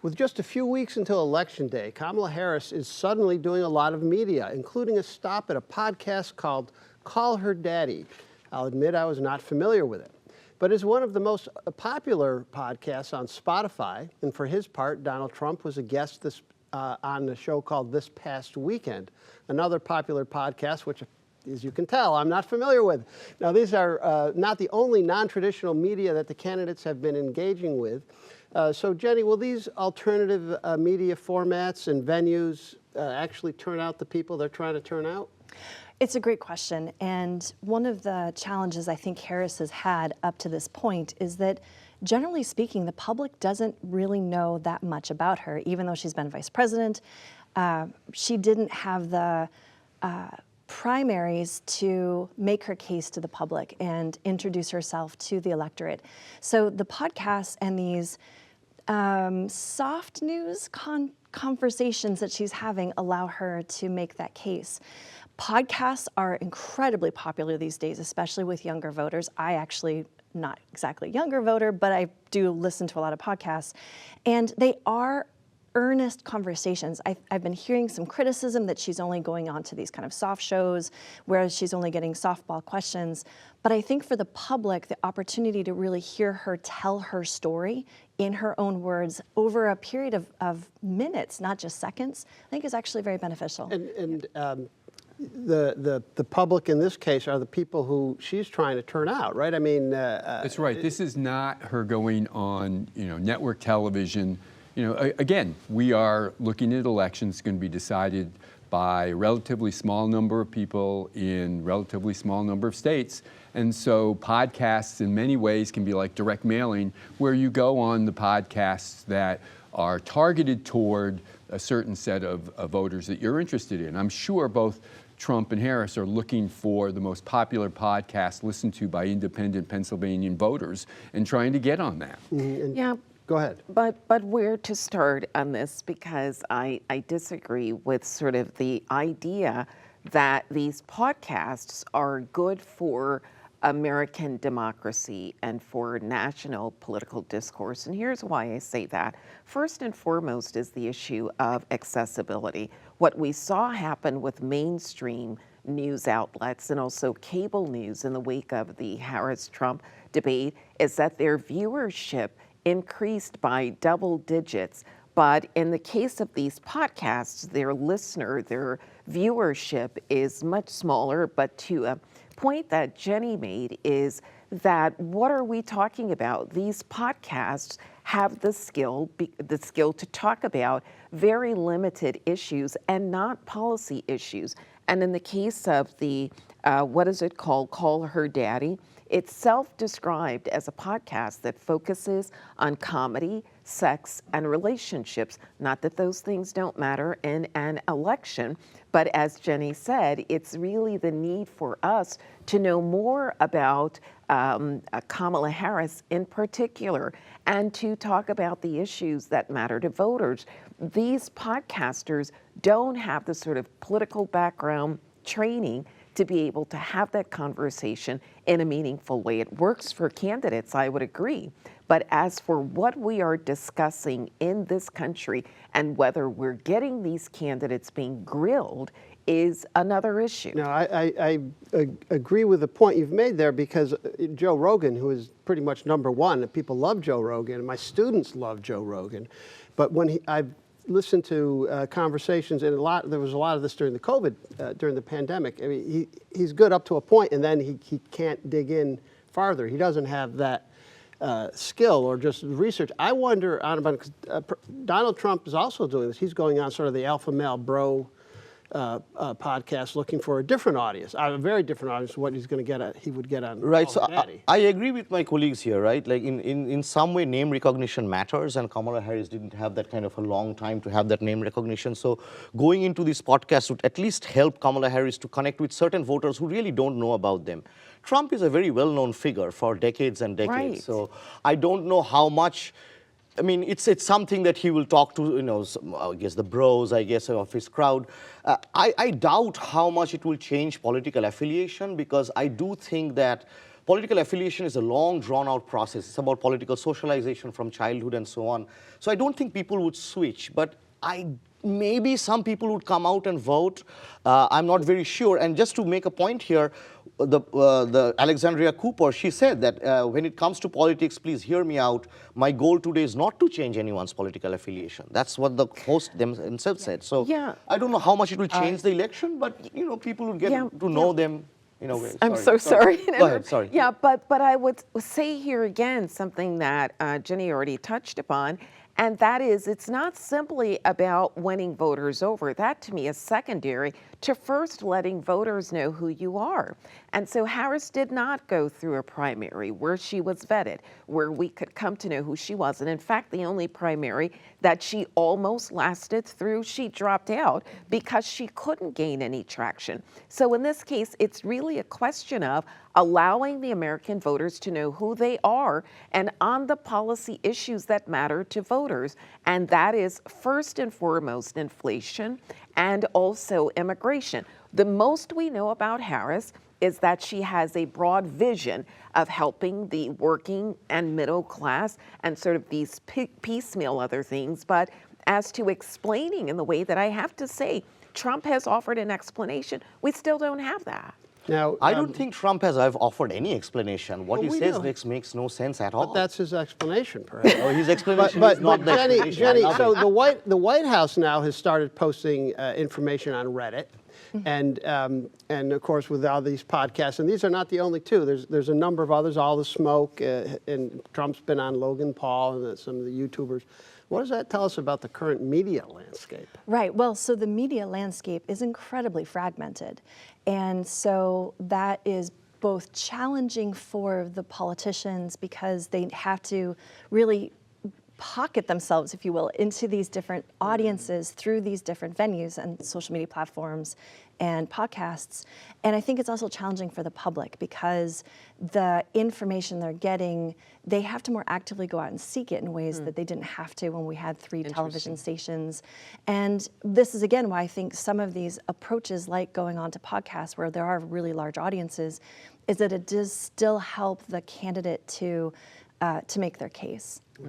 With just a few weeks until Election Day, Kamala Harris is suddenly doing a lot of media, including a stop at a podcast called Call Her Daddy. I'll admit I was not familiar with it, but it's one of the most popular podcasts on Spotify. And for his part, Donald Trump was a guest on the show called This Past Weekend, another popular podcast, which, as you can tell, I'm not familiar with. Now, these are not the only non-traditional media that the candidates have been engaging with. So, Jenny, will these alternative media formats and venues actually turn out the people they're trying to turn out? It's a great question. And one of the challenges I think Harris has had up to this point is that, generally speaking, the public doesn't really know that much about her. Even though she's been vice president, she didn't have the primaries to make her case to the public and introduce herself to the electorate. So the podcasts and these soft news conversations that she's having allow her to make that case. Podcasts are incredibly popular these days, especially with younger voters. I actually, not exactly a younger voter, but I do listen to a lot of podcasts, and they are earnest conversations. I've been hearing some criticism that she's only going on to these kind of soft shows, whereas she's only getting softball questions. But I think for the public, the opportunity to really hear her tell her story in her own words over a period of minutes, not just seconds, I think is actually very beneficial. And the public in this case are the people who she's trying to turn out, right? I mean, that's right. This is not her going on, network television. Again, we are looking at elections going to be decided by a relatively small number of people in relatively small number of states. And so podcasts in many ways can be like direct mailing, where you go on the podcasts that are targeted toward a certain set of voters that you're interested in. I'm sure both Trump and Harris are looking for the most popular podcast listened to by independent Pennsylvanian voters and trying to get on that. Mm-hmm. Yeah. Go ahead. But where to start on this, because I disagree with sort of the idea that these podcasts are good for American democracy and for national political discourse. And here's why I say that. First and foremost is the issue of accessibility. What we saw happen with mainstream news outlets and also cable news in the wake of the Harris-Trump debate is that their viewership increased by double digits. But in the case of these podcasts, their viewership is much smaller. But to a point that Jenny made is that what are we talking about? These podcasts have the skill to talk about very limited issues and not policy issues. And in the case of the, what is it called, Call Her Daddy, it's self-described as a podcast that focuses on comedy, sex, and relationships. Not that those things don't matter in an election, but as Jenny said, it's really the need for us to know more about Kamala Harris in particular, and to talk about the issues that matter to voters. These podcasters don't have the sort of political background training to be able to have that conversation in a meaningful way. It works for candidates, I would agree. But as for what we are discussing in this country and whether we're getting these candidates being grilled is another issue. No, I agree with the point you've made there, because Joe Rogan, who is pretty much number one, and people love Joe Rogan, and my students love Joe Rogan, but when I've listened to conversations, and there was a lot of this during the COVID, during the pandemic. I mean, he's good up to a point, and then he can't dig in farther. He doesn't have that skill or just research. I wonder, because Donald Trump is also doing this. He's going on sort of the alpha male bro podcast, looking for a different audience, a very different audience from what he would get on. Right. So I agree with my colleagues here, right? Like in some way, name recognition matters, and Kamala Harris didn't have that kind of a long time to have that name recognition. So going into this podcast would at least help Kamala Harris to connect with certain voters who really don't know about them. Trump is a very well-known figure for decades and decades. Right. So I don't know how much. I mean, it's something that he will talk to, I guess the bros, of his crowd. I doubt how much it will change political affiliation, because I do think that political affiliation is a long, drawn-out process. It's about political socialization from childhood and so on. So I don't think people would switch, but maybe some people would come out and vote. I'm not very sure. And just to make a point here, the Alexandria Cooper, she said that when it comes to politics, please hear me out. My goal today is not to change anyone's political affiliation. That's what the host themselves said. So Yeah. I don't know how much it will change the election, but people will get to know them in a way. I'm so sorry. Go ahead, sorry. Yeah, but I would say here again something that Jenny already touched upon, and that is it's not simply about winning voters over. That to me is secondary to first letting voters know who you are. And so Harris did not go through a primary where she was vetted, where we could come to know who she was. And in fact, the only primary that she almost lasted through, she dropped out because she couldn't gain any traction. So in this case, it's really a question of allowing the American voters to know who they are and on the policy issues that matter to voters. And that is first and foremost inflation and also immigration. The most we know about Harris is that she has a broad vision of helping the working and middle class and sort of these piecemeal other things. But as to explaining in the way that I have to say, Trump has offered an explanation, we still don't have that. Now, I don't think Trump has offered any explanation. What he we says know. makes no sense at all. but that's his explanation, perhaps. Oh, his explanation But is not the Jenny, explanation. Jenny, I love so it. the White House now has started posting information on Reddit, and of course with all these podcasts, and these are not the only two. There's a number of others. All the Smoke, and Trump's been on Logan Paul and some of the YouTubers. What does that tell us about the current media landscape? Right. Well, so the media landscape is incredibly fragmented. And so that is both challenging for the politicians because they have to really pocket themselves, if you will, into these different audiences through these different venues and social media platforms and podcasts. And I think it's also challenging for the public because the information they're getting, they have to more actively go out and seek it in ways that they didn't have to when we had 3 television stations. And this is, again, why I think some of these approaches, like going on to podcasts where there are really large audiences, is that it does still help the candidate to make their case.